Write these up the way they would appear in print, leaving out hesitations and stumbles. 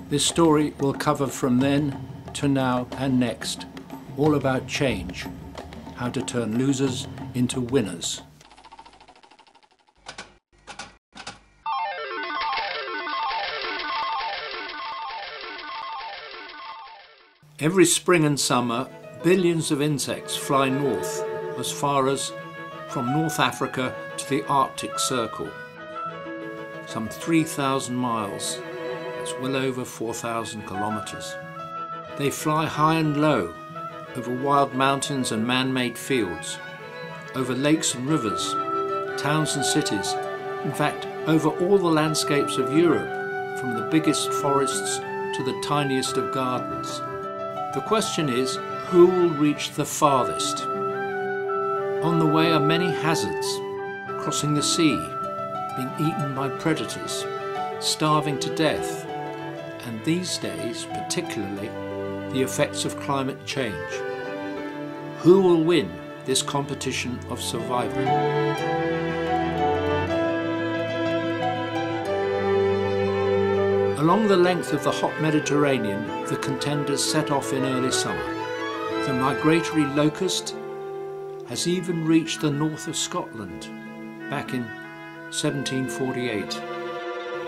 This story will cover from then to now and next, all about change, how to turn losers into winners. Every spring and summer, billions of insects fly north, as far as from North Africa to the Arctic Circle. Some 3,000 miles, that's well over 4,000 kilometers. They fly high and low, over wild mountains and man-made fields, over lakes and rivers, towns and cities, in fact, over all the landscapes of Europe, from the biggest forests to the tiniest of gardens. The question is, who will reach the farthest? On the way are many hazards: crossing the sea, being eaten by predators, starving to death, and these days, particularly, the effects of climate change. Who will win this competition of survival? Along the length of the hot Mediterranean, the contenders set off in early summer. The migratory locust has even reached the north of Scotland back in 1748.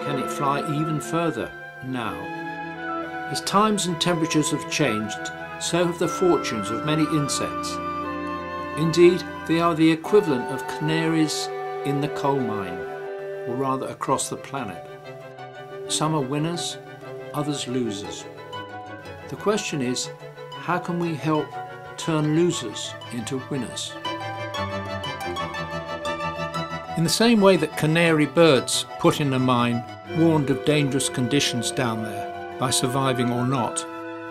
Can it fly even further now? As times and temperatures have changed, so have the fortunes of many insects. Indeed, they are the equivalent of canaries in the coal mine, or rather across the planet. Some are winners, others losers. The question is, how can we help turn losers into winners? In the same way that canary birds put in a mine warned of dangerous conditions down there by surviving or not,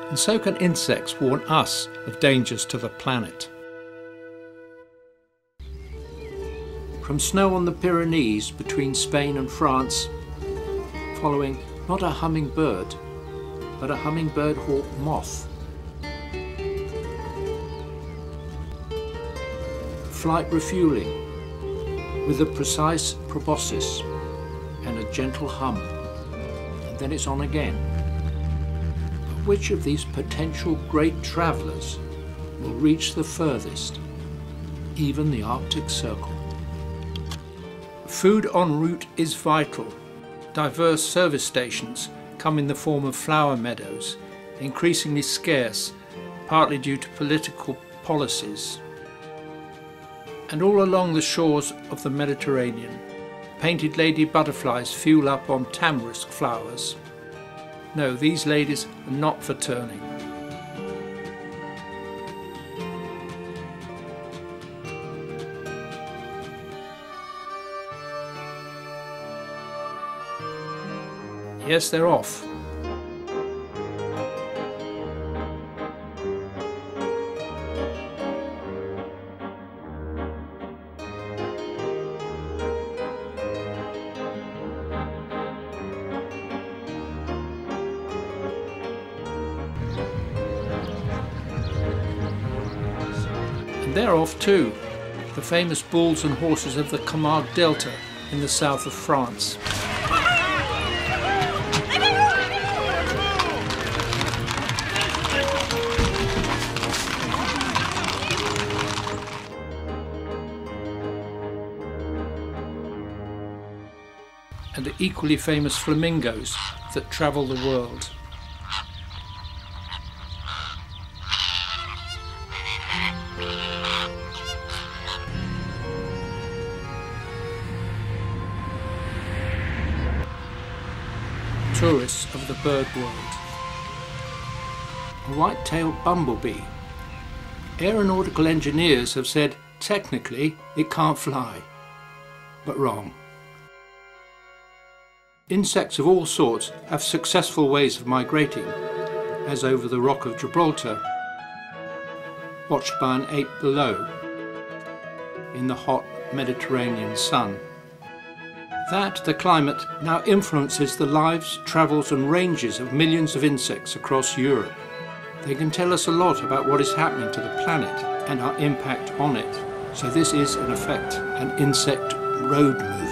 and so can insects warn us of dangers to the planet. From snow on the Pyrenees between Spain and France, following not a hummingbird, but a hummingbird hawk moth. Flight refueling with a precise proboscis and a gentle hum, and then it's on again. But which of these potential great travellers will reach the furthest, even the Arctic Circle? Food en route is vital. Diverse service stations come in the form of flower meadows, increasingly scarce, partly due to political policies. And all along the shores of the Mediterranean, painted lady butterflies fuel up on tamarisk flowers. No, these ladies are not for turning. Yes, they're off. And they're off too, the famous bulls and horses of the Camargue Delta in the south of France. And the equally famous flamingos that travel the world. Tourists of the bird world. A white-tailed bumblebee. Aeronautical engineers have said technically it can't fly, but wrong. Insects of all sorts have successful ways of migrating, as over the Rock of Gibraltar, watched by an ape below, in the hot Mediterranean sun. That, the climate, now influences the lives, travels and ranges of millions of insects across Europe. They can tell us a lot about what is happening to the planet and our impact on it. So this is, in effect, an insect road movie.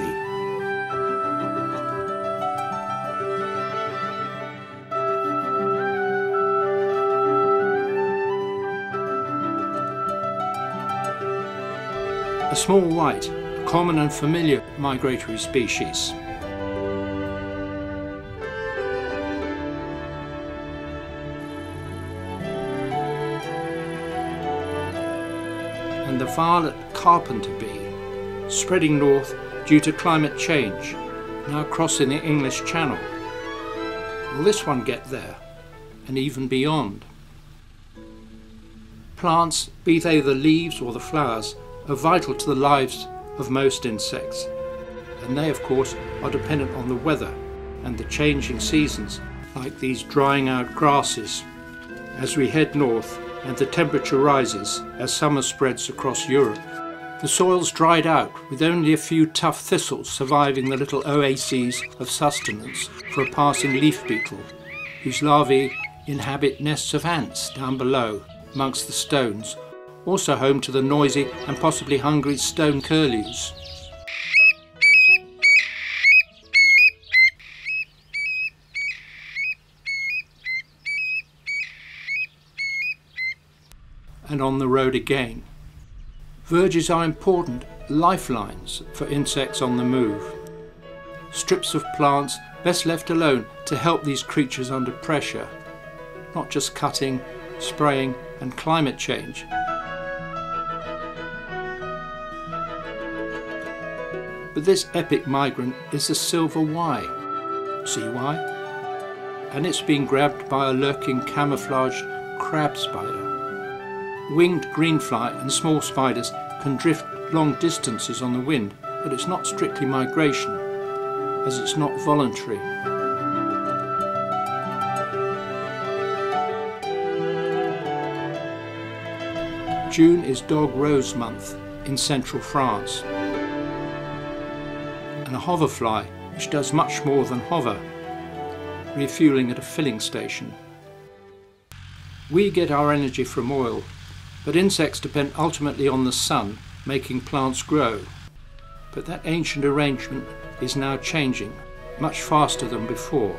A small white, a common and familiar migratory species. And the violet carpenter bee, spreading north due to climate change, now crossing the English Channel. Will this one get there, and even beyond? Plants, be they the leaves or the flowers, are vital to the lives of most insects, and they of course are dependent on the weather and the changing seasons, like these drying out grasses. As we head north and the temperature rises as summer spreads across Europe, the soil's dried out with only a few tough thistles surviving the little oases of sustenance for a passing leaf beetle, whose larvae inhabit nests of ants down below amongst the stones, also home to the noisy and possibly hungry stone curlews. And on the road again. Verges are important lifelines for insects on the move. Strips of plants best left alone to help these creatures under pressure, not just cutting, spraying and climate change. But this epic migrant is the silver Y. See why? And it's being grabbed by a lurking camouflaged crab spider. Winged greenfly and small spiders can drift long distances on the wind, but it's not strictly migration, as it's not voluntary. June is Dog Rose Month in central France. And a hoverfly, which does much more than hover, refueling at a filling station. We get our energy from oil, but insects depend ultimately on the sun, making plants grow. But that ancient arrangement is now changing, much faster than before.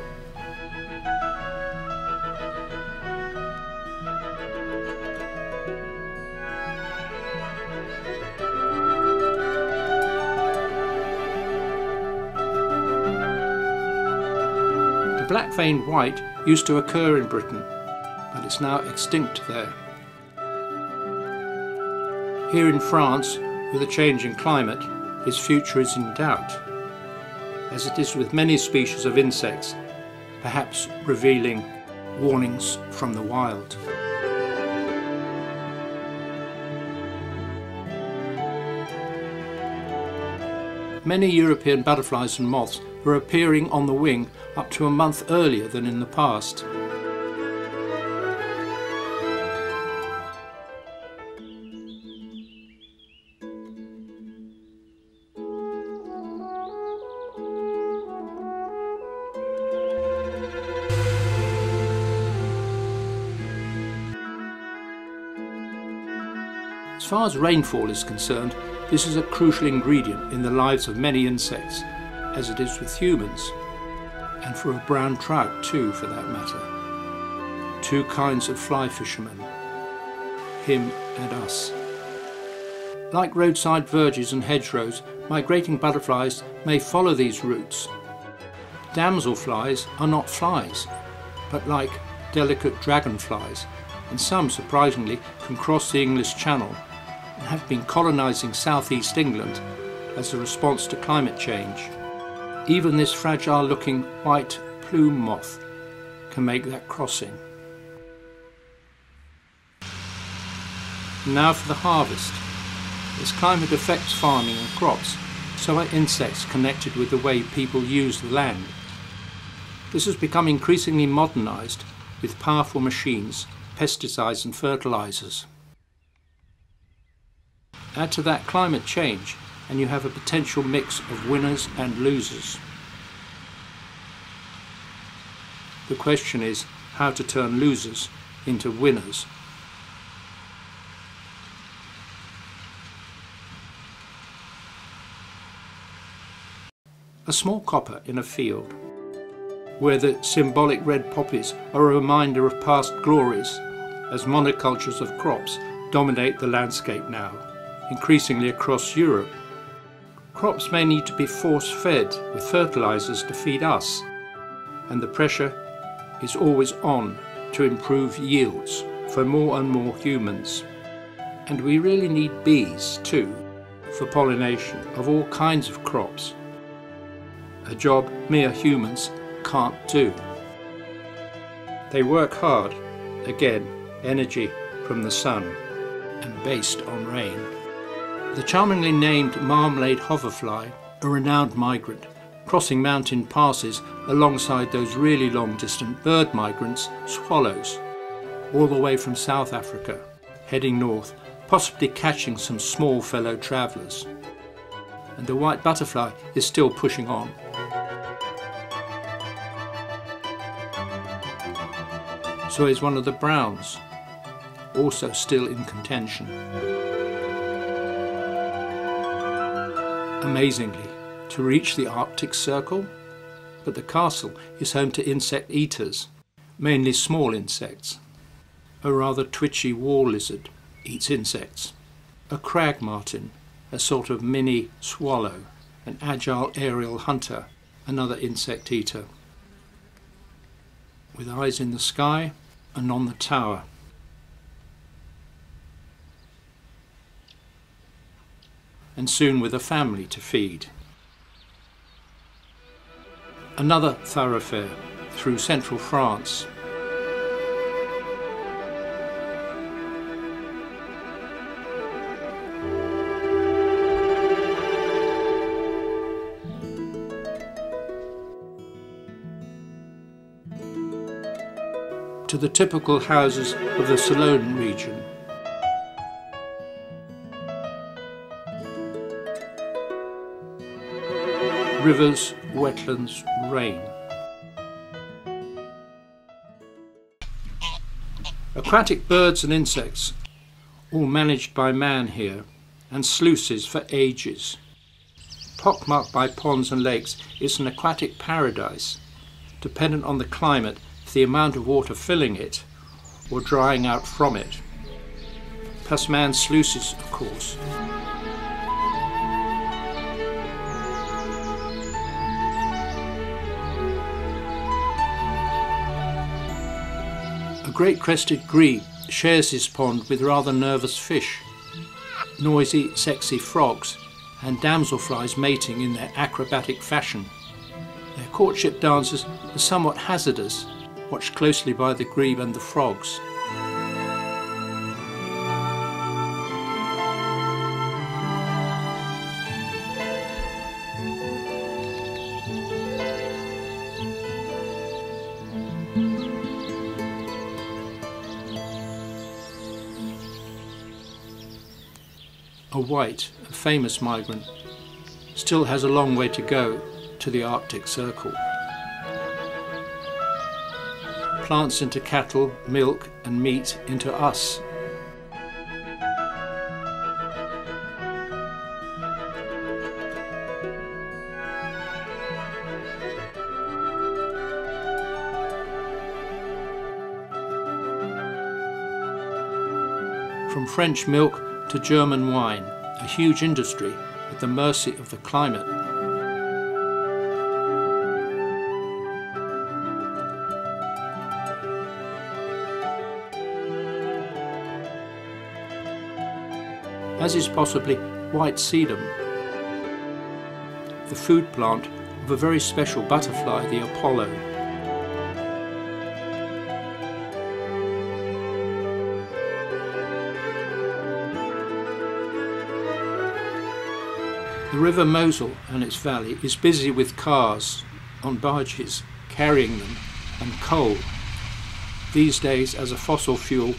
The black-veined white used to occur in Britain, but it's now extinct there. Here in France, with a change in climate, its future is in doubt, as it is with many species of insects, perhaps revealing warnings from the wild. Many European butterflies and moths were appearing on the wing up to a month earlier than in the past. As far as rainfall is concerned, this is a crucial ingredient in the lives of many insects, as it is with humans, and for a brown trout too, for that matter. Two kinds of fly fishermen, him and us. Like roadside verges and hedgerows, migrating butterflies may follow these routes. Damselflies are not flies, but like delicate dragonflies, and some, surprisingly, can cross the English Channel and have been colonising southeast England as a response to climate change. Even this fragile-looking white plume moth can make that crossing. Now for the harvest. As climate affects farming and crops, so are insects connected with the way people use the land. This has become increasingly modernised with powerful machines, pesticides and fertilisers. Add to that climate change and you have a potential mix of winners and losers. The question is how to turn losers into winners. A small copper in a field, where the symbolic red poppies are a reminder of past glories, as monocultures of crops dominate the landscape now, increasingly across Europe. Crops may need to be force-fed with fertilizers to feed us, and the pressure is always on to improve yields for more and more humans. And we really need bees too for pollination of all kinds of crops, a job mere humans can't do. They work hard, again, energy from the sun and based on rain. The charmingly named marmalade hoverfly, a renowned migrant, crossing mountain passes alongside those really long-distant bird migrants, swallows, all the way from South Africa, heading north, possibly catching some small fellow travellers. And the white butterfly is still pushing on. So is one of the browns, also still in contention. Amazingly, to reach the Arctic Circle, but the castle is home to insect eaters, mainly small insects. A rather twitchy wall lizard eats insects. A crag martin, a sort of mini swallow, an agile aerial hunter, another insect eater, with eyes in the sky and on the tower. And soon with a family to feed. Another thoroughfare through central France. To the typical houses of the Saloon region. Rivers, wetlands, rain. Aquatic birds and insects, all managed by man here, and sluices for ages. Pockmarked by ponds and lakes, it's an aquatic paradise, dependent on the climate, the amount of water filling it or drying out from it, plus man's sluices, of course. A great crested grebe shares his pond with rather nervous fish, noisy, sexy frogs, and damselflies mating in their acrobatic fashion. Their courtship dances are somewhat hazardous, watched closely by the grebe and the frogs. A white, a famous migrant, still has a long way to go to the Arctic Circle. Plants into cattle, milk and meat into us. From French milk to German wine, a huge industry at the mercy of the climate. As is possibly white sedum, the food plant of a very special butterfly, the Apollo. The River Mosel and its valley is busy with cars on barges carrying them, and coal, these days as a fossil fuel,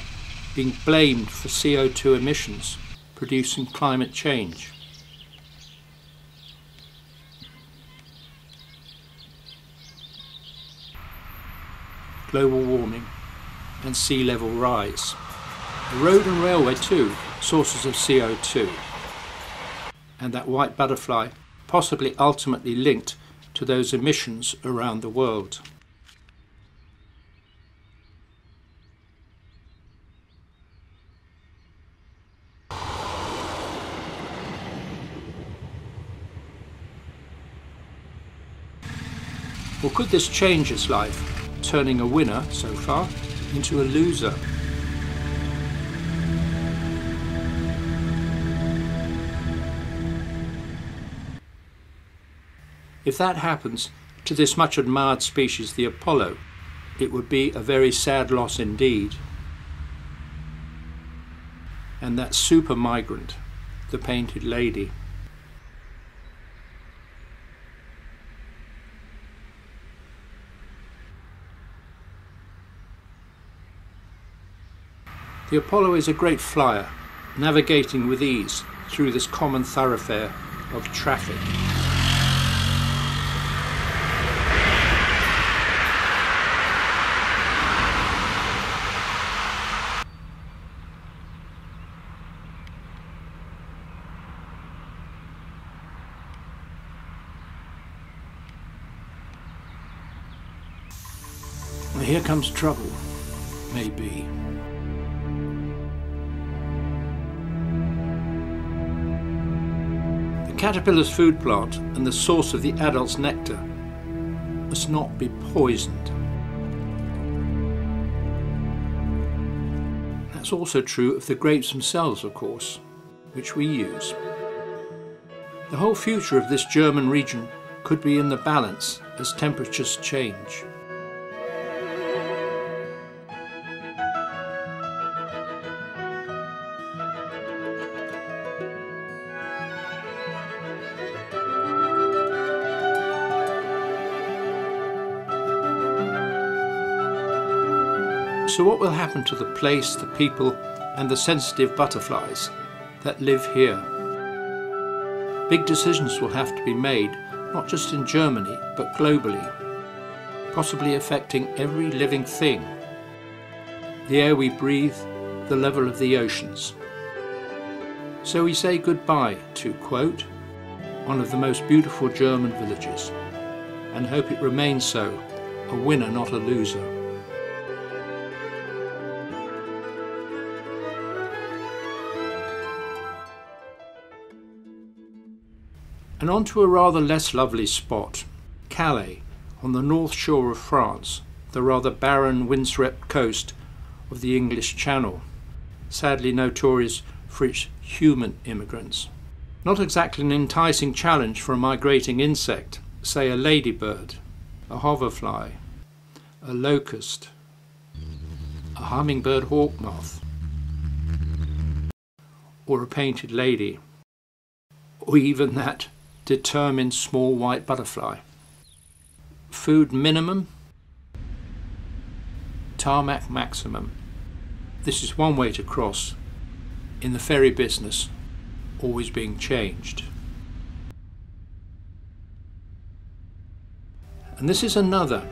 being blamed for CO2 emissions, producing climate change. Global warming and sea level rise. The road and railway too, sources of CO2. And that white butterfly, possibly ultimately linked to those emissions around the world. Or could this change his life, turning a winner, so far, into a loser? If that happens to this much admired species, the Apollo, it would be a very sad loss indeed. And that super migrant, the Painted Lady. The Apollo is a great flyer, navigating with ease through this common thoroughfare of traffic. Well, here comes trouble, maybe. The caterpillar's food plant and the source of the adult's nectar must not be poisoned. That's also true of the grapes themselves, of course, which we use. The whole future of this German region could be in the balance as temperatures change. So what will happen to the place, the people, and the sensitive butterflies that live here? Big decisions will have to be made, not just in Germany, but globally, possibly affecting every living thing. The air we breathe, the level of the oceans. So we say goodbye to, quote, one of the most beautiful German villages, and hope it remains so, a winner, not a loser. And on to a rather less lovely spot, Calais, on the north shore of France, the rather barren, windswept coast of the English Channel, sadly notorious for its human immigrants. Not exactly an enticing challenge for a migrating insect, say a ladybird, a hoverfly, a locust, a hummingbird hawk moth, or a painted lady, or even that determined small white butterfly. Food minimum, tarmac maximum. This is one way to cross, in the ferry business, always being changed. And this is another.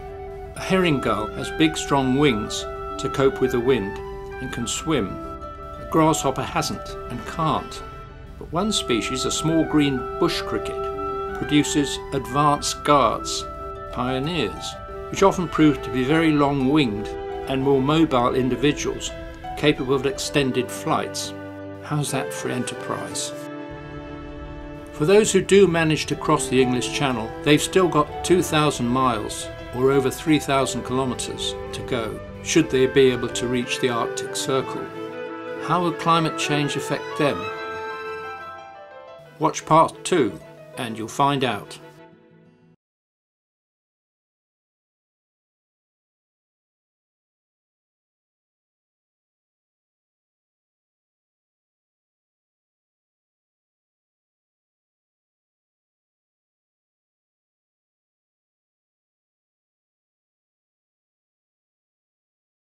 A herring gull has big strong wings to cope with the wind and can swim. A grasshopper hasn't and can't. But one species, a small green bush cricket, produces advanced guards, pioneers, which often prove to be very long-winged and more mobile individuals capable of extended flights. How's that for enterprise? For those who do manage to cross the English Channel, they've still got 2,000 miles or over 3,000 kilometres to go, should they be able to reach the Arctic Circle. How will climate change affect them? Watch part 2 and you'll find out.